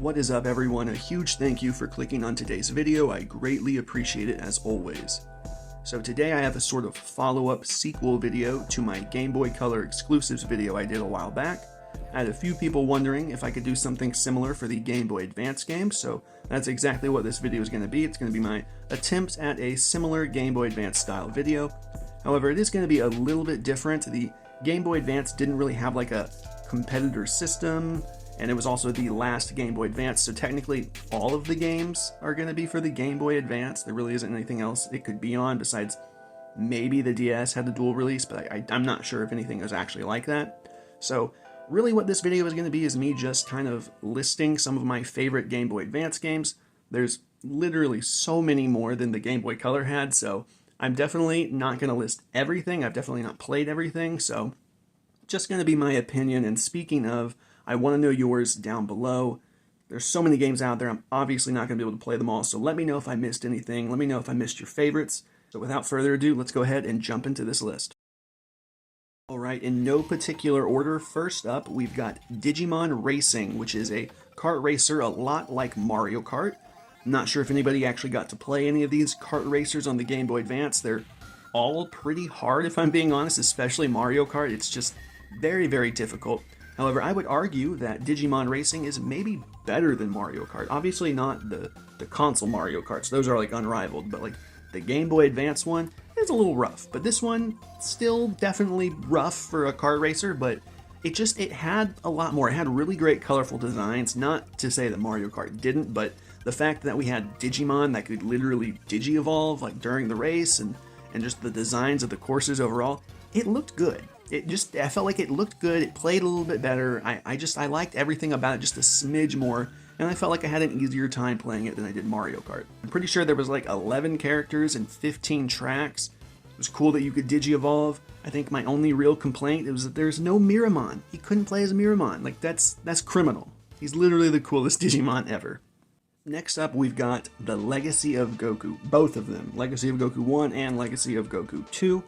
What is up, everyone? A huge thank you for clicking on today's video. I greatly appreciate it as always. So today I have a sort of follow-up sequel video to my Game Boy Color Exclusives video I did a while back. I had a few people wondering if I could do something similar for the Game Boy Advance game, so that's exactly what this video is going to be. It's going to be my attempt at a similar Game Boy Advance style video. However, it is going to be a little bit different. The Game Boy Advance didn't really have like a competitor system, and it was also the last Game Boy Advance, so technically all of the games are going to be for the Game Boy Advance. There really isn't anything else it could be on besides maybe the DS had the dual release, but I'm not sure if anything is actually like that. So really what this video is going to be is me just kind of listing some of my favorite Game Boy Advance games. There's literally so many more than the Game Boy Color had, so I'm definitely not going to list everything. I've definitely not played everything, so just going to be my opinion. And speaking of, I want to know yours down below. There's so many games out there, I'm obviously not going to be able to play them all, so let me know if I missed anything. Let me know if I missed your favorites. So without further ado, let's go ahead and jump into this list. Alright, in no particular order, first up we've got Digimon Racing, which is a kart racer a lot like Mario Kart. I'm not sure if anybody actually got to play any of these kart racers on the Game Boy Advance. They're all pretty hard, if I'm being honest, especially Mario Kart. It's just very, very difficult. However, I would argue that Digimon Racing is maybe better than Mario Kart. Obviously not the console Mario Karts, those are like unrivaled, but like the Game Boy Advance one is a little rough. But this one, still definitely rough for a kart racer, but it had a lot more. It had really great colorful designs, not to say that Mario Kart didn't, but the fact that we had Digimon that could literally digi-evolve like during the race, and just the designs of the courses overall, it looked good. I felt like it looked good, it played a little bit better, I liked everything about it just a smidge more, and I felt like I had an easier time playing it than I did Mario Kart. I'm pretty sure there was like 11 characters and 15 tracks. It was cool that you could digi-evolve. I think my only real complaint was that there's no Miramon. He couldn't play as Miramon. Like, that's criminal. He's literally the coolest Digimon ever. Next up, we've got The Legacy of Goku. Both of them. Legacy of Goku 1 and Legacy of Goku 2.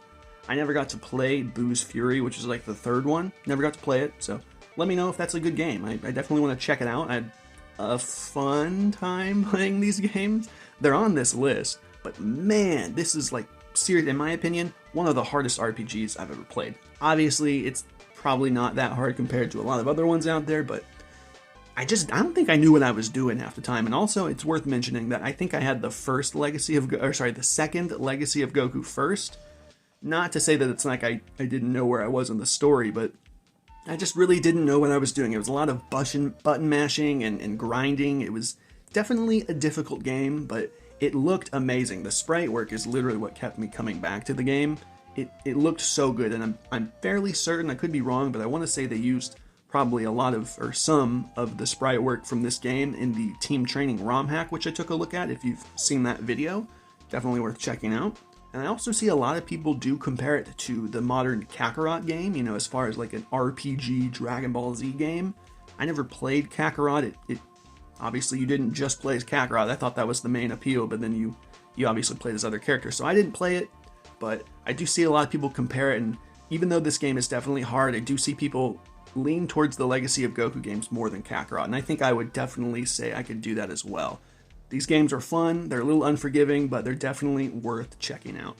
I never got to play Boo's Fury, which is like the third one. Never got to play it, so let me know if that's a good game. I definitely want to check it out. I had a fun time playing these games. They're on this list, but man, this is like, seriously, in my opinion, one of the hardest RPGs I've ever played. Obviously, it's probably not that hard compared to a lot of other ones out there, but I don't think I knew what I was doing half the time. And also, it's worth mentioning that I think I had the second Legacy of Goku first. Not to say that it's like I didn't know where I was in the story, but I just really didn't know what I was doing. It was a lot of button mashing and grinding. It was definitely a difficult game, but it looked amazing. The sprite work is literally what kept me coming back to the game. It looked so good, and I'm fairly certain, I could be wrong, but I want to say they used probably some of the sprite work from this game in the Team Training ROM hack, which I took a look at. If you've seen that video, definitely worth checking out. And I also see a lot of people do compare it to the modern Kakarot game, you know, as far as like an RPG Dragon Ball Z game. I never played Kakarot. Obviously you didn't just play as Kakarot. I thought that was the main appeal, but then you obviously played as other characters. So I didn't play it, but I do see a lot of people compare it, and even though this game is definitely hard, I do see people lean towards the Legacy of Goku games more than Kakarot, and I think I would definitely say I could do that as well. These games are fun, they're a little unforgiving, but they're definitely worth checking out.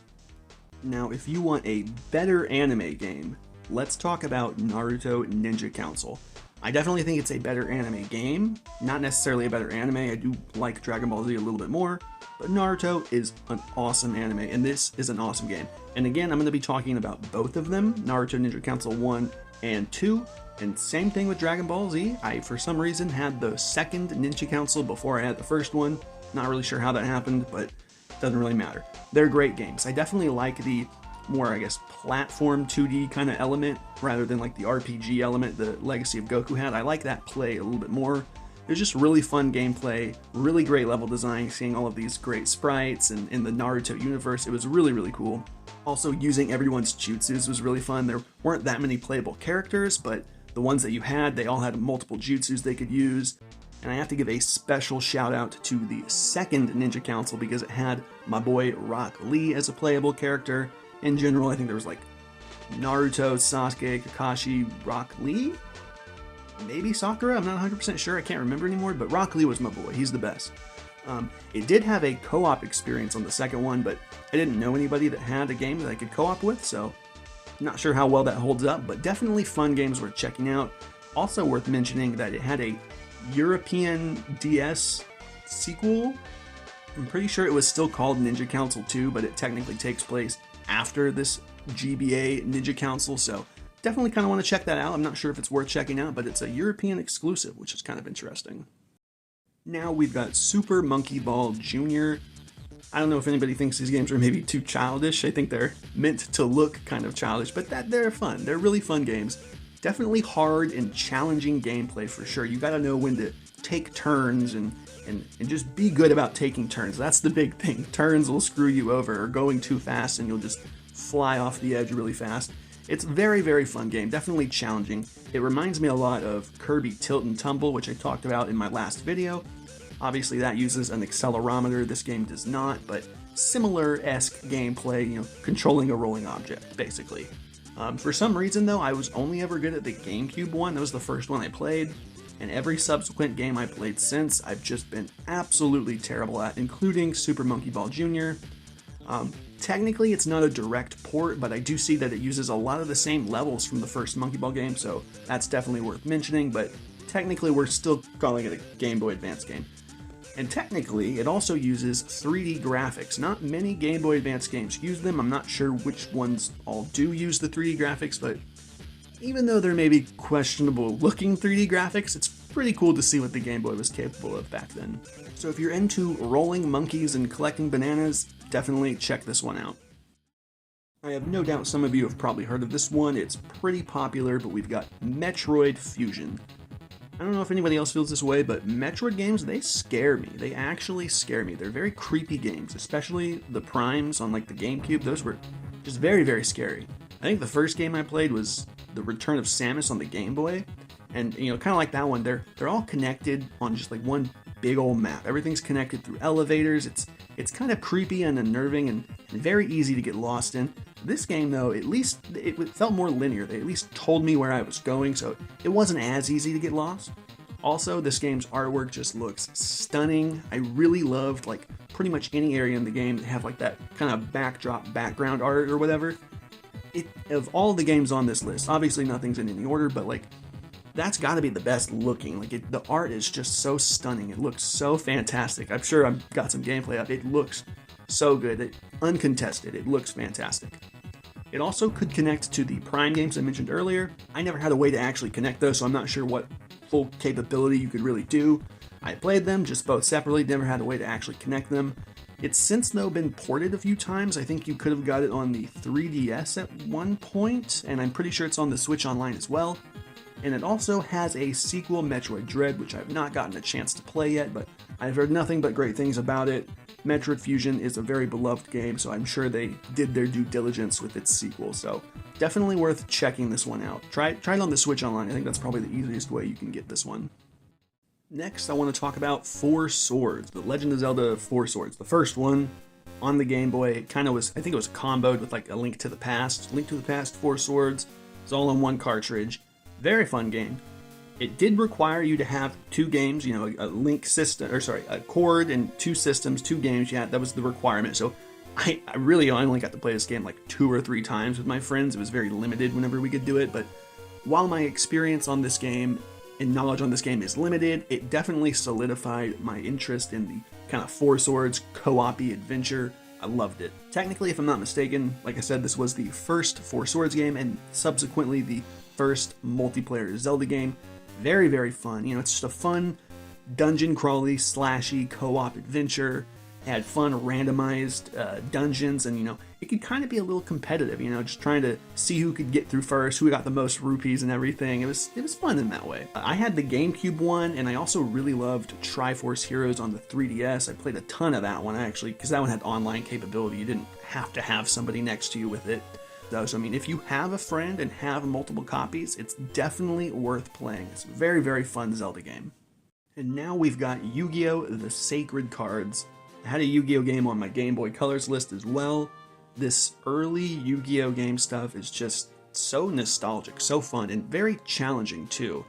Now, if you want a better anime game, let's talk about Naruto Ninja Council. I definitely think it's a better anime game, not necessarily a better anime. I do like Dragon Ball Z a little bit more, but Naruto is an awesome anime, and this is an awesome game. And again, I'm going to be talking about both of them, Naruto Ninja Council 1 and 2, and same thing with Dragon Ball Z. I, for some reason, had the second Ninja Council before I had the first one. Not really sure how that happened, but it doesn't really matter. They're great games. I definitely like the more, I guess, platform 2D kind of element, rather than like the RPG element the Legacy of Goku had. I like that play a little bit more. There's just really fun gameplay, really great level design, seeing all of these great sprites, and in the Naruto universe, it was really, really cool. Also, using everyone's jutsus was really fun. There weren't that many playable characters, but the ones that you had, they all had multiple jutsus they could use. And I have to give a special shout out to the second Ninja Council because it had my boy Rock Lee as a playable character. In general, I think there was like Naruto, Sasuke, Kakashi, Rock Lee? maybe Sakura, I'm not 100% sure, I can't remember anymore, but Rock Lee was my boy, he's the best. It did have a co-op experience on the second one, but I didn't know anybody that had a game that I could co-op with, so not sure how well that holds up, but definitely fun games worth checking out. Also worth mentioning that it had a European DS sequel. I'm pretty sure it was still called Ninja Council 2, but it technically takes place after this GBA Ninja Council, so definitely kind of want to check that out. I'm not sure if it's worth checking out, but it's a European exclusive, which is kind of interesting. Now we've got Super Monkey Ball Jr. I don't know if anybody thinks these games are maybe too childish. I think they're meant to look kind of childish, but they're fun. They're really fun games. Definitely hard and challenging gameplay for sure. You gotta know when to take turns and just be good about taking turns. That's the big thing. Turns will screw you over, or going too fast and you'll just fly off the edge really fast. It's a very, very fun game, definitely challenging. It reminds me a lot of Kirby Tilt and Tumble, which I talked about in my last video. Obviously that uses an accelerometer, this game does not, but similar-esque gameplay, you know, controlling a rolling object, basically. For some reason though, I was only ever good at the GameCube one. That was the first one I played, and every subsequent game I played since, I've just been absolutely terrible at, including Super Monkey Ball Jr. Technically, it's not a direct port, but I do see that it uses a lot of the same levels from the first Monkey Ball game, so that's definitely worth mentioning, but technically we're still calling it a Game Boy Advance game. And technically, it also uses 3D graphics. Not many Game Boy Advance games use them. I'm not sure which ones all do use the 3D graphics, but even though they're maybe questionable looking 3D graphics, it's pretty cool to see what the Game Boy was capable of back then. So if you're into rolling monkeys and collecting bananas, definitely check this one out. I have no doubt some of you have probably heard of this one. It's pretty popular, but we've got Metroid Fusion. I don't know if anybody else feels this way, but Metroid games, they scare me. They actually scare me. They're very creepy games, especially the Primes on like the GameCube. Those were just very, very scary. I think the first game I played was The Return of Samus on the Game Boy. And, you know, kind of like that one, they're all connected on just like one big old map. Everything's connected through elevators. It's kind of creepy and unnerving and very easy to get lost in. This game, though, at least it felt more linear. They at least told me where I was going, so it wasn't as easy to get lost. Also, this game's artwork just looks stunning. I really loved, like, pretty much any area in the game that have, like, that kind of background art or whatever. Of all the games on this list, obviously nothing's in any order, but, like, that's got to be the best looking. Like, the art is just so stunning. It looks so fantastic. I'm sure I've got some gameplay up. It looks so good. Uncontested. It looks fantastic. It also could connect to the Prime games I mentioned earlier. I never had a way to actually connect those, so I'm not sure what full capability you could really do. I played them just both separately, never had a way to actually connect them. It's since though been ported a few times. I think you could have got it on the 3DS at one point, and I'm pretty sure it's on the Switch Online as well. And it also has a sequel, Metroid Dread, which I've not gotten a chance to play yet, but I've heard nothing but great things about it. Metroid Fusion is a very beloved game, so I'm sure they did their due diligence with its sequel, so definitely worth checking this one out. Try it on the Switch Online. I think that's probably the easiest way you can get this one. Next, I want to talk about Four Swords, The Legend of Zelda Four Swords. The first one on the Game Boy, it kind of was, I think it was comboed with like a Link to the Past. Link to the Past, Four Swords. It's all on one cartridge. Very fun game. It did require you to have two games, you know, a link system, or sorry, a cord and two systems, two games. Yeah, that was the requirement. So I really only got to play this game like 2 or 3 times with my friends. It was very limited whenever we could do it. But while my experience on this game and knowledge on this game is limited, it definitely solidified my interest in the kind of Four Swords co-op-y adventure. I loved it. Technically, if I'm not mistaken, like I said, this was the first Four Swords game and subsequently the first multiplayer Zelda game. Very, very fun. You know, it's just a fun dungeon crawly, slashy co-op adventure. It had fun randomized dungeons, and you know, it could kind of be a little competitive. You know, just trying to see who could get through first, who got the most rupees and everything. It was fun in that way. I had the GameCube one, and I also really loved Triforce Heroes on the 3DS. I played a ton of that one actually, because that one had online capability. You didn't have to have somebody next to you with it. So, I mean, if you have a friend and have multiple copies, it's definitely worth playing. It's a very, very fun Zelda game. And now we've got Yu-Gi-Oh! The Sacred Cards. I had a Yu-Gi-Oh! Game on my Game Boy Colors list as well. This early Yu-Gi-Oh! Game stuff is just so nostalgic, so fun, and very challenging too.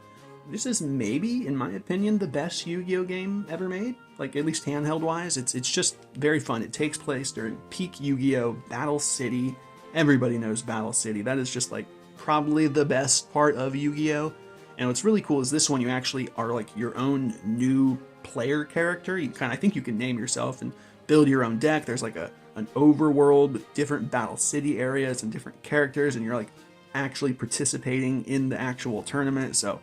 this is maybe, in my opinion, the best Yu-Gi-Oh game ever made. Like, at least handheld wise, it's just very fun. It takes place during peak Yu-Gi-Oh! Battle City. Everybody knows Battle City. That is just like probably the best part of Yu-Gi-Oh! And what's really cool is this one, you actually are like your own new player character. You I think you can name yourself and build your own deck. There's like an overworld with different Battle City areas and different characters, and you're like actually participating in the actual tournament. So,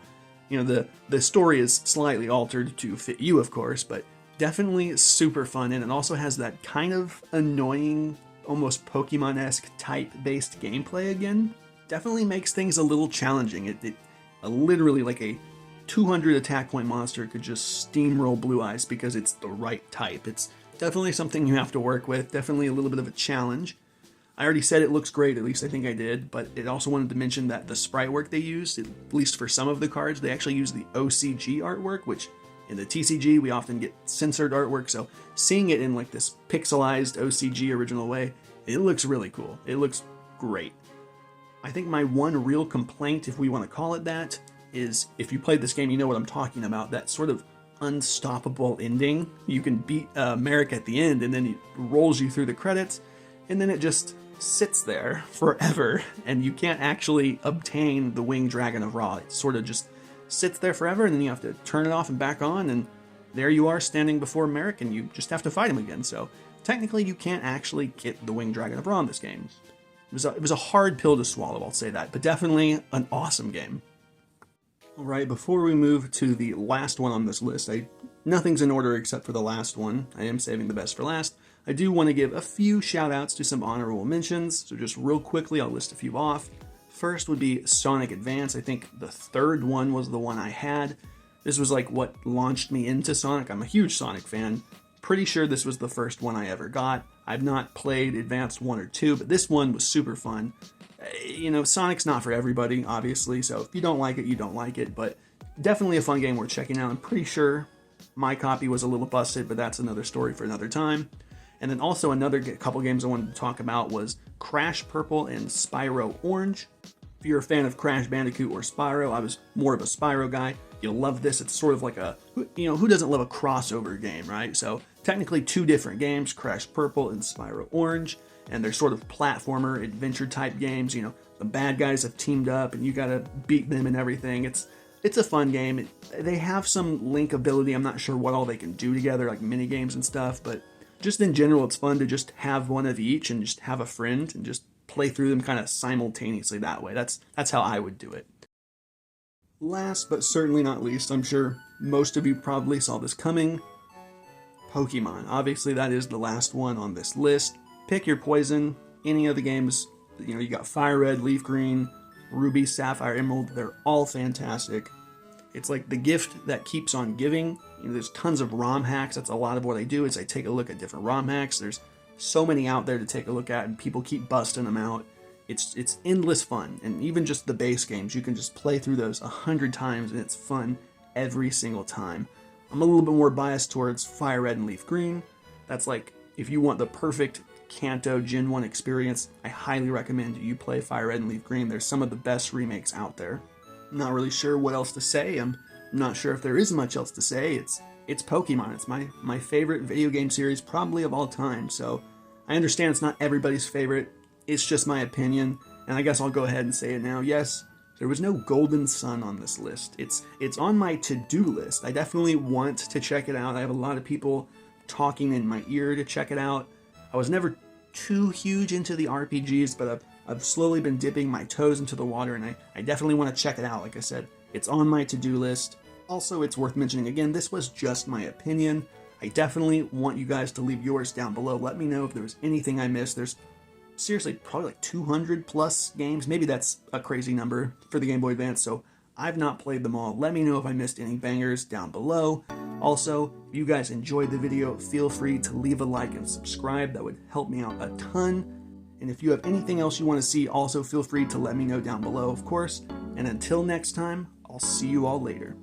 you know, the story is slightly altered to fit you, of course, but definitely super fun. And it also has that kind of annoying, almost Pokemon-esque type-based gameplay again. Definitely makes things a little challenging. It literally like a 200 attack point monster could just steamroll Blue Eyes because it's the right type. It's definitely something you have to work with, definitely a little bit of a challenge. I already said it looks great, at least I think I did, but it also wanted to mention that the sprite work they used, at least for some of the cards, they actually use the OCG artwork, which in the TCG we often get censored artwork, so seeing it in like this pixelized OCG original way, it looks really cool. It looks great. I think my one real complaint, if we want to call it that, is if you played this game, you know what I'm talking about, that sort of unstoppable ending. You can beat Merrick at the end, and then it rolls you through the credits, and then it just sits there forever, and you can't actually obtain the Winged Dragon of Ra. It sort of just sits there forever, and then you have to turn it off and back on, and there you are standing before Merrick, and you just have to fight him again. So technically you can't actually get the Winged Dragon of Ra in this game. It was a hard pill to swallow, I'll say that, but definitely an awesome game. Alright, before we move to the last one on this list, nothing's in order except for the last one. I am saving the best for last. I do want to give a few shout outs to some honorable mentions, so just real quickly I'll list a few off. First would be Sonic Advance. I think the third one was the one I had. This was like what launched me into Sonic. I'm a huge Sonic fan. Pretty sure this was the first one I ever got. I've not played Advanced 1 or 2, but this one was super fun. You know, Sonic's not for everybody, obviously, so if you don't like it, you don't like it, but definitely a fun game worth checking out. I'm pretty sure my copy was a little busted, but that's another story for another time. And then also another couple games I wanted to talk about was Crash Purple and Spyro Orange. If you're a fan of Crash Bandicoot or Spyro, I was more of a Spyro guy. You'll love this. It's sort of like a, you know, who doesn't love a crossover game, right? So technically two different games, Crash Purple and Spyro Orange, and they're sort of platformer adventure type games. You know, the bad guys have teamed up and you gotta beat them and everything. It's a fun game. They have some link ability. I'm not sure what all they can do together, like mini games and stuff, but just in general, it's fun to just have one of each and just have a friend and just play through them kind of simultaneously that way. That's how I would do it. Last but certainly not least, I'm sure most of you probably saw this coming, Pokemon. Obviously that is the last one on this list. Pick your poison. Any of the games, you know, you got Fire Red, Leaf Green, Ruby, Sapphire, Emerald, they're all fantastic. It's like the gift that keeps on giving. You know, there's tons of ROM hacks. That's a lot of what I do is I take a look at different ROM hacks. There's so many out there to take a look at, and people keep busting them out. It's endless fun, and even just the base games, you can just play through those 100 times, and it's fun every single time. I'm a little bit more biased towards Fire Red and Leaf Green. That's like, if you want the perfect Kanto Gen 1 experience, I highly recommend you play Fire Red and Leaf Green. They're some of the best remakes out there. I'm not really sure what else to say. I'm not sure if there is much else to say. It's Pokemon. It's my favorite video game series probably of all time, so I understand it's not everybody's favorite. It's just my opinion, and I guess I'll go ahead and say it now. Yes, there was no Golden Sun on this list. It's on my to-do list. I definitely want to check it out. I have a lot of people talking in my ear to check it out. I was never too huge into the RPGs, but I've slowly been dipping my toes into the water, and I definitely want to check it out. Like I said, it's on my to-do list. Also, it's worth mentioning again, this was just my opinion. I definitely want you guys to leave yours down below. Let me know if there's anything I missed. There's seriously probably like 200 plus games. Maybe that's a crazy number for the Game Boy Advance, so I've not played them all. Let me know if I missed any bangers down below. Also, if you guys enjoyed the video, feel free to leave a like and subscribe. That would help me out a ton. And if you have anything else you want to see, also feel free to let me know down below, of course. And until next time, I'll see you all later.